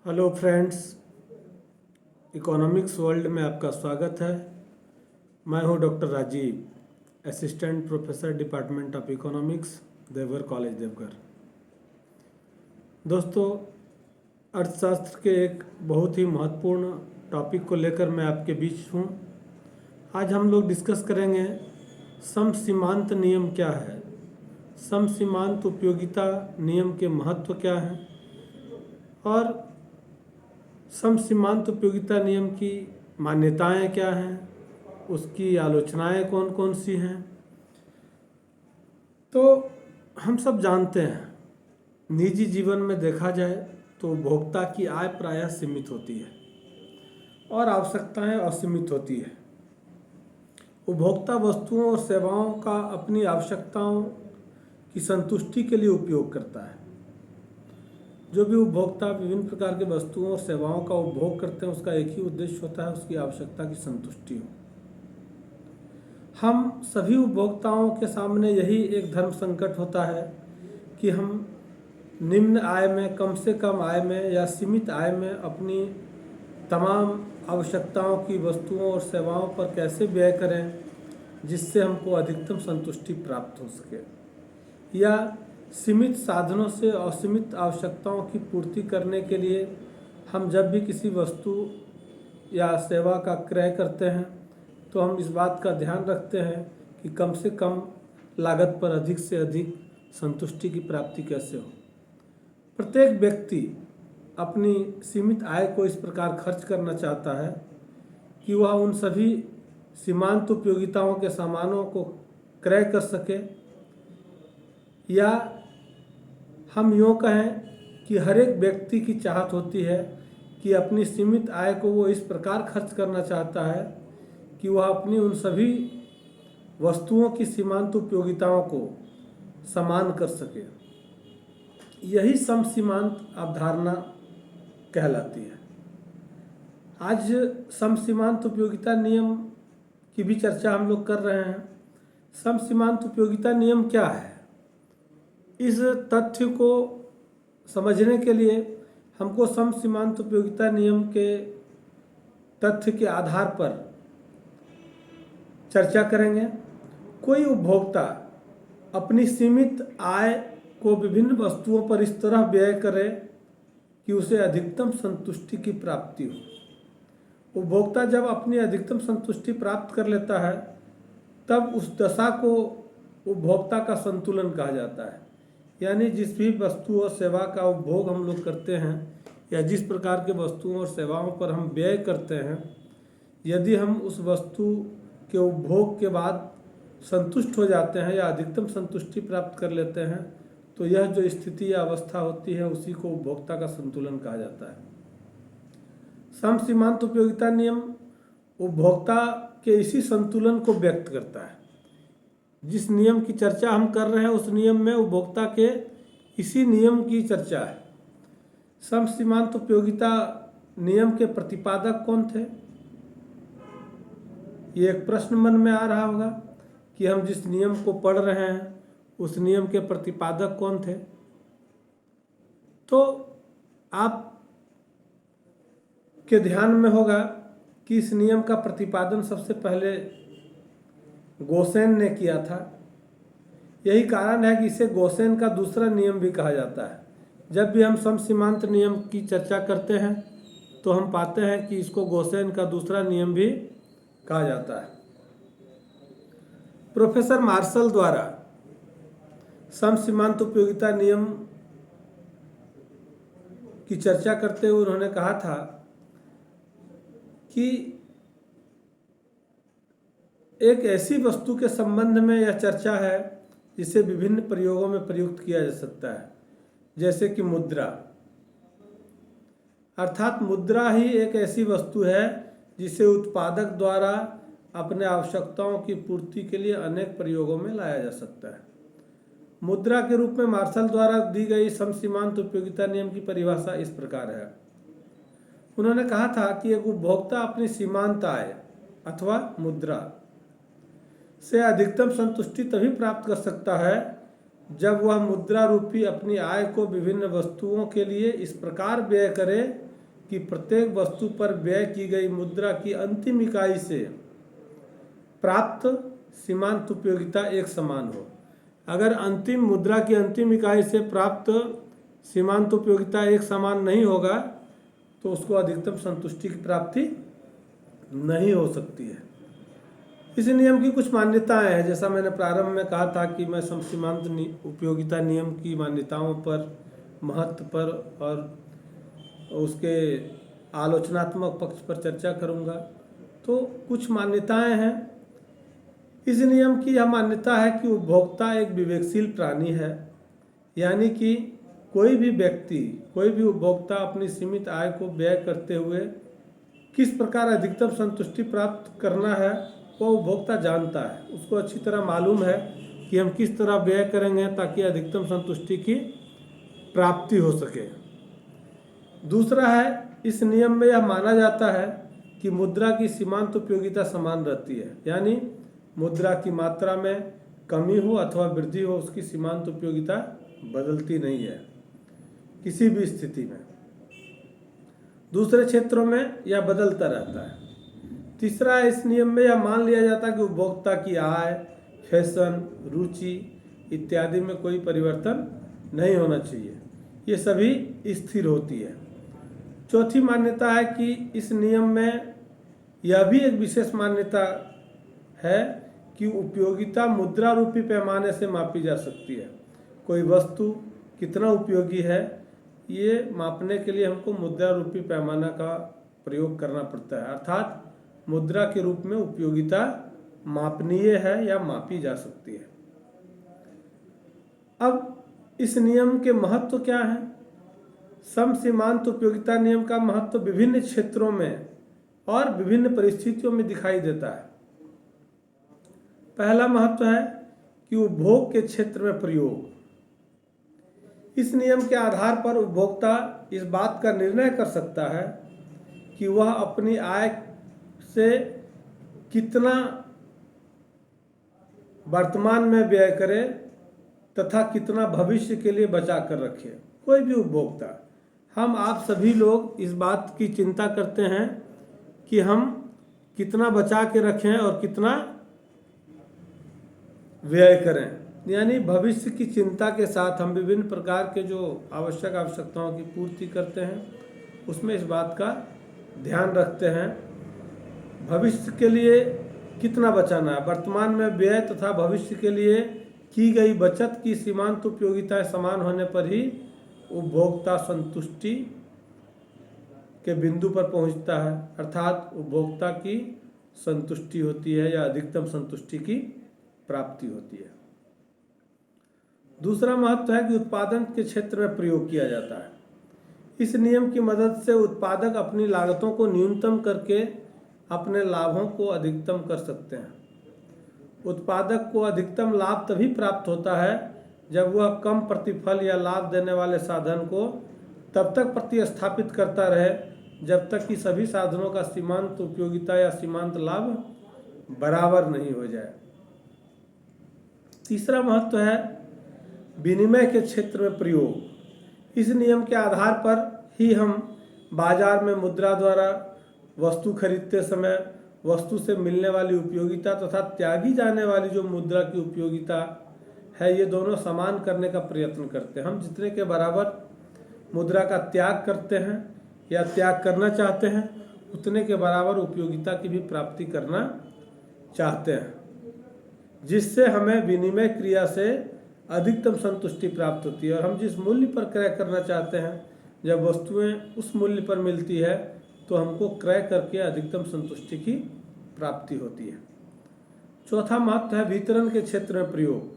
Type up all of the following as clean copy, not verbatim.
Hello friends, economics world में आपका स्वागत है। मैं हूं doctor Rajeev, assistant professor department of economics, Deoghar College Deoghar. दोस्तों, अर्थशास्त्र के एक बहुत ही महत्वपूर्ण टॉपिक को लेकर मैं आपके बीच हूं। आज हम लोग डिस्कस करेंगे समसीमांत नियम क्या है, समसीमांत उपयोगिता नियम के महत्व क्या हैं और समसीमांत उपयोगिता नियम की मान्यताएं क्या हैं, उसकी आलोचनाएं कौन कौन सी हैं। तो हम सब जानते हैं, निजी जीवन में देखा जाए तो उपभोक्ता की आय प्रायः सीमित होती है और आवश्यकताएं असीमित होती है। उपभोक्ता वस्तुओं और सेवाओं का अपनी आवश्यकताओं की संतुष्टि के लिए उपयोग करता है। जो भी उपभोक्ता विभिन्न प्रकार के वस्तुओं और सेवाओं का उपभोग करते हैं, उसका एक ही उद्देश्य होता है, उसकी आवश्यकता की संतुष्टि हो। हम सभी उपभोक्ताओं के सामने यही एक धर्म संकट होता है कि हम निम्न आय में, कम से कम आय में या सीमित आय में अपनी तमाम आवश्यकताओं की वस्तुओं और सेवाओं पर कैसे व्यय करें जिससे हमको अधिकतम संतुष्टि प्राप्त हो सके, या सीमित साधनों से असीमित आवश्यकताओं की पूर्ति करने के लिए हम जब भी किसी वस्तु या सेवा का क्रय करते हैं तो हम इस बात का ध्यान रखते हैं कि कम से कम लागत पर अधिक से अधिक संतुष्टि की प्राप्ति कैसे हो। प्रत्येक व्यक्ति अपनी सीमित आय को इस प्रकार खर्च करना चाहता है कि वह उन सभी सीमांत उपयोगिताओं के सामानों को क्रय कर सके, या हम यूँ कहें कि हर एक व्यक्ति की चाहत होती है कि अपनी सीमित आय को वो इस प्रकार खर्च करना चाहता है कि वह अपनी उन सभी वस्तुओं की सीमांत उपयोगिताओं को समान कर सके। यही समसीमांत अवधारणा कहलाती है। आज समसीमांत उपयोगिता नियम की भी चर्चा हम लोग कर रहे हैं। समसीमांत उपयोगिता नियम क्या है, इस तथ्य को समझने के लिए हमको समसीमांत उपयोगिता नियम के तथ्य के आधार पर चर्चा करेंगे। कोई उपभोक्ता अपनी सीमित आय को विभिन्न वस्तुओं पर इस तरह व्यय करे कि उसे अधिकतम संतुष्टि की प्राप्ति हो। उपभोक्ता जब अपनी अधिकतम संतुष्टि प्राप्त कर लेता है तब उस दशा को उपभोक्ता का संतुलन कहा जाता है। यानी जिस भी वस्तु और सेवा का उपभोग हम लोग करते हैं या जिस प्रकार के वस्तुओं और सेवाओं पर हम व्यय करते हैं, यदि हम उस वस्तु के उपभोग के बाद संतुष्ट हो जाते हैं या अधिकतम संतुष्टि प्राप्त कर लेते हैं, तो यह जो स्थिति या अवस्था होती है उसी को उपभोक्ता का संतुलन कहा जाता है। समसीमांत उपयोगिता नियम उपभोक्ता के इसी संतुलन को व्यक्त करता है। जिस नियम की चर्चा हम कर रहे हैं उस नियम में उपभोक्ता के इसी नियम की चर्चा है। समसीमांत उपयोगिता नियम के प्रतिपादक कौन थे? ये एक प्रश्न मन में आ रहा होगा कि हम जिस नियम को पढ़ रहे हैं उस नियम के प्रतिपादक कौन थे। तो आप के ध्यान में होगा कि इस नियम का प्रतिपादन सबसे पहले गोसेन ने किया था। यही कारण है कि इसे गोसेन का दूसरा नियम भी कहा जाता है। जब भी हम समसीमांत नियम की चर्चा करते हैं तो हम पाते हैं कि इसको गोसेन का दूसरा नियम भी कहा जाता है। प्रोफेसर मार्शल द्वारा समसीमांत उपयोगिता नियम की चर्चा करते हुए उन्होंने कहा था कि एक ऐसी वस्तु के संबंध में यह चर्चा है जिसे विभिन्न प्रयोगों में प्रयुक्त किया जा सकता है, जैसे कि मुद्रा। अर्थात मुद्रा ही एक ऐसी वस्तु है जिसे उत्पादक द्वारा अपने आवश्यकताओं की पूर्ति के लिए अनेक प्रयोगों में लाया जा सकता है। मुद्रा के रूप में मार्शल द्वारा दी गई समसीमांत उपयोगिता नियम की परिभाषा इस प्रकार है। उन्होंने कहा था कि एक उपभोक्ता अपनी सीमांत आय अथवा मुद्रा से अधिकतम संतुष्टि तभी प्राप्त कर सकता है जब वह मुद्रा रूपी अपनी आय को विभिन्न वस्तुओं के लिए इस प्रकार व्यय करे कि प्रत्येक वस्तु पर व्यय की गई मुद्रा की अंतिम इकाई से प्राप्त सीमांत उपयोगिता एक समान हो। अगर अंतिम मुद्रा की अंतिम इकाई से प्राप्त सीमांत उपयोगिता एक समान नहीं होगा तो उसको अधिकतम संतुष्टि की प्राप्ति नहीं हो सकती है। इस नियम की कुछ मान्यताएं हैं। जैसा मैंने प्रारंभ में कहा था कि मैं समसीमांत उपयोगिता नियम की मान्यताओं पर, महत्व पर और उसके आलोचनात्मक पक्ष पर चर्चा करूंगा। तो कुछ मान्यताएं हैं। इस नियम की यह मान्यता है कि उपभोक्ता एक विवेकशील प्राणी है, यानी कि कोई भी व्यक्ति, कोई भी उपभोक्ता अपनी सीमित आय को व्यय करते हुए किस प्रकार अधिकतम संतुष्टि प्राप्त करना है वो उपभोक्ता जानता है। उसको अच्छी तरह मालूम है कि हम किस तरह व्यय करेंगे ताकि अधिकतम संतुष्टि की प्राप्ति हो सके। दूसरा है, इस नियम में यह माना जाता है कि मुद्रा की सीमांत उपयोगिता समान रहती है, यानी मुद्रा की मात्रा में कमी हो अथवा वृद्धि हो, उसकी सीमांत उपयोगिता बदलती नहीं है किसी भी स्थिति में। दूसरे क्षेत्रों में यह बदलता रहता है। तीसरा, इस नियम में यह मान लिया जाता है कि उपभोक्ता की आय, फैशन, रुचि इत्यादि में कोई परिवर्तन नहीं होना चाहिए, ये सभी स्थिर होती है। चौथी मान्यता है कि इस नियम में यह भी एक विशेष मान्यता है कि उपयोगिता मुद्रा रूपी पैमाने से मापी जा सकती है। कोई वस्तु कितना उपयोगी है ये मापने के लिए हमको मुद्रा रूपी पैमाना का प्रयोग करना पड़ता है, अर्थात मुद्रा के रूप में उपयोगिता मापनीय है या मापी जा सकती है। अब इस नियम के महत्व क्या है? समसीमांत उपयोगिता नियम का महत्व विभिन्न क्षेत्रों में और विभिन्न परिस्थितियों में दिखाई देता है। पहला महत्व है कि उपभोग के क्षेत्र में प्रयोग। इस नियम के आधार पर उपभोक्ता इस बात का निर्णय कर सकता है कि वह अपनी आय से कितना वर्तमान में व्यय करे तथा कितना भविष्य के लिए बचा कर रखे। कोई भी उपभोक्ता, हम आप सभी लोग इस बात की चिंता करते हैं कि हम कितना बचा के रखें और कितना व्यय करें, यानी भविष्य की चिंता के साथ हम विभिन्न प्रकार के जो आवश्यकताओं की पूर्ति करते हैं उसमें इस बात का ध्यान रखते हैं। भविष्य के लिए कितना बचाना है, वर्तमान में व्यय तथा भविष्य के लिए की गई बचत की सीमांत उपयोगिताएं समान होने पर ही उपभोक्ता संतुष्टि के बिंदु पर पहुंचता है, अर्थात उपभोक्ता की संतुष्टि होती है या अधिकतम संतुष्टि की प्राप्ति होती है। दूसरा महत्व है कि उत्पादन के क्षेत्र में प्रयोग किया जाता है। इस नियम की मदद से उत्पादक अपनी लागतों को न्यूनतम करके अपने लाभों को अधिकतम कर सकते हैं। उत्पादक को अधिकतम लाभ तभी प्राप्त होता है जब वह कम प्रतिफल या लाभ देने वाले साधन को तब तक प्रतिस्थापित करता रहे जब तक कि सभी साधनों का सीमांत उपयोगिता या सीमांत लाभ बराबर नहीं हो जाए। तीसरा महत्व है विनिमय के क्षेत्र में प्रयोग। इस नियम के आधार पर ही हम बाजार में मुद्रा द्वारा वस्तु खरीदते समय वस्तु से मिलने वाली उपयोगिता तथा त्यागी जाने वाली जो मुद्रा की उपयोगिता है, ये दोनों समान करने का प्रयत्न करते हैं। हम जितने के बराबर मुद्रा का त्याग करते हैं या त्याग करना चाहते हैं उतने के बराबर उपयोगिता की भी प्राप्ति करना चाहते हैं, जिससे हमें विनिमय क्रिया से अधिकतम संतुष्टि प्राप्त होती है। और हम जिस मूल्य पर क्रय करना चाहते हैं, जब वस्तुएं उस मूल्य पर मिलती है तो हमको क्रय करके अधिकतम संतुष्टि की प्राप्ति होती है। चौथा महत्व है वितरण के क्षेत्र में प्रयोग।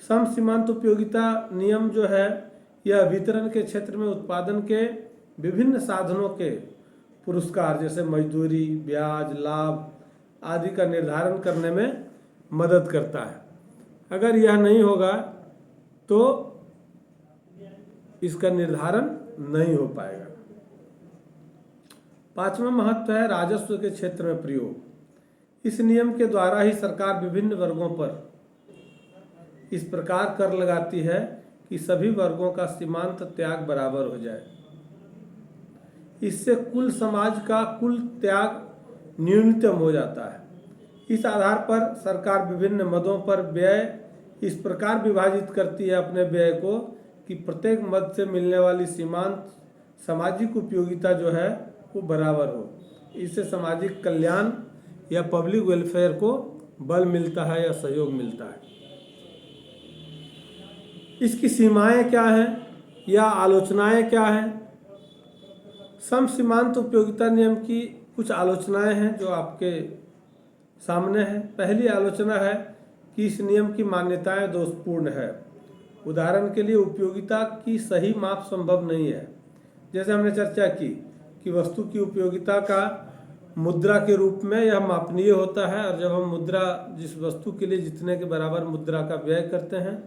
समसीमांत उपयोगिता नियम जो है यह वितरण के क्षेत्र में उत्पादन के विभिन्न साधनों के पुरस्कार जैसे मजदूरी, ब्याज, लाभ आदि का निर्धारण करने में मदद करता है। अगर यह नहीं होगा तो इसका निर्धारण नहीं हो पाएगा। पांचवा महत्व है राजस्व के क्षेत्र में प्रयोग। इस नियम के द्वारा ही सरकार विभिन्न वर्गों पर इस प्रकार कर लगाती है कि सभी वर्गों का सीमांत त्याग बराबर हो जाए। इससे कुल समाज का कुल त्याग न्यूनतम हो जाता है। इस आधार पर सरकार विभिन्न मदों पर व्यय इस प्रकार विभाजित करती है अपने व्यय को कि प्रत्येक मद से मिलने वाली सीमांत सामाजिक उपयोगिता जो है वो बराबर हो। इससे सामाजिक कल्याण या पब्लिक वेलफेयर को बल मिलता है या सहयोग मिलता है। इसकी सीमाएं क्या हैं या आलोचनाएं क्या हैं? सम सीमांत उपयोगिता नियम की कुछ आलोचनाएं हैं जो आपके सामने है। पहली आलोचना है कि इस नियम की मान्यताएं दोषपूर्ण है। उदाहरण के लिए उपयोगिता की सही माप संभव नहीं है। जैसे हमने चर्चा की कि वस्तु की उपयोगिता का मुद्रा के रूप में यह मापनीय होता है, और जब हम मुद्रा जिस वस्तु के लिए जितने के बराबर मुद्रा का व्यय करते हैं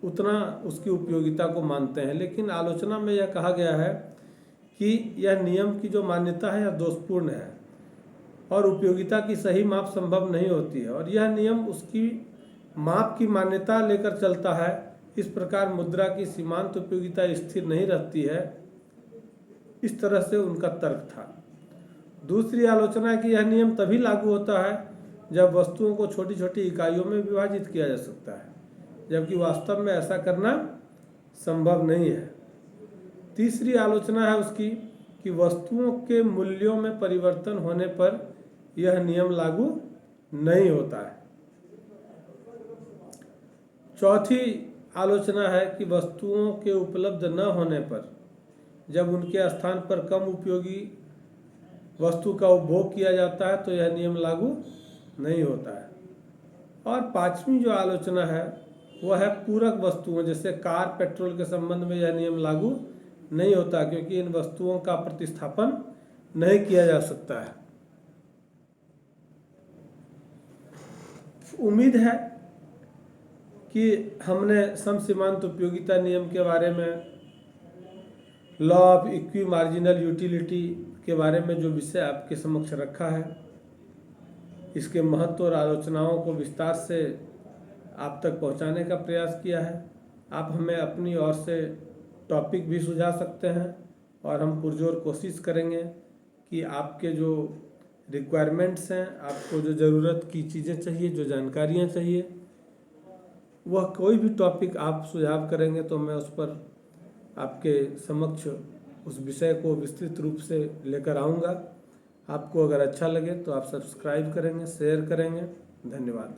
उतना उसकी उपयोगिता को मानते हैं। लेकिन आलोचना में यह कहा गया है कि यह नियम की जो मान्यता है यह दोषपूर्ण है और उपयोगिता की सही माप संभव नहीं होती है, और यह नियम उसकी माप की मान्यता लेकर चलता है। इस प्रकार मुद्रा की सीमांत उपयोगिता स्थिर नहीं रहती है। इस तरह से उनका तर्क था। दूसरी आलोचना है कि यह नियम तभी लागू होता है जब वस्तुओं को छोटी छोटी इकाइयों में विभाजित किया जा सकता है, जबकि वास्तव में ऐसा करना संभव नहीं है। तीसरी आलोचना है उसकी कि वस्तुओं के मूल्यों में परिवर्तन होने पर यह नियम लागू नहीं होता है। चौथी आलोचना है कि वस्तुओं के उपलब्ध न होने पर जब उनके स्थान पर कम उपयोगी वस्तु का उपभोग किया जाता है तो यह नियम लागू नहीं होता है। और पांचवी जो आलोचना है वह है पूरक वस्तुओं, जैसे कार पेट्रोल के संबंध में यह नियम लागू नहीं होता क्योंकि इन वस्तुओं का प्रतिस्थापन नहीं किया जा सकता है। उम्मीद है कि हमने समसीमांत उपयोगिता नियम के बारे में, law of equi marginal utility के बारे में जो विषय आपके समक्ष रखा है, इसके महत्व और आलोचनाओं को विस्तार से आप तक पहुंचाने का प्रयास किया है। आप हमें अपनी ओर से टॉपिक भी सुझा सकते हैं और हम पुरजोर कोशिश करेंगे कि आपके जो रिक्वायरमेंट्स हैं, आपको जो ज़रूरत की चीज़ें चाहिए, जो जानकारियाँ चाहिए, वह कोई भी टॉपिक आप सुझाव करेंगे तो मैं उस पर आपके समक्ष उस विषय को विस्तृत रूप से लेकर आऊँगा। आपको अगर अच्छा लगे तो आप सब्सक्राइब करेंगे, शेयर करेंगे। धन्यवाद।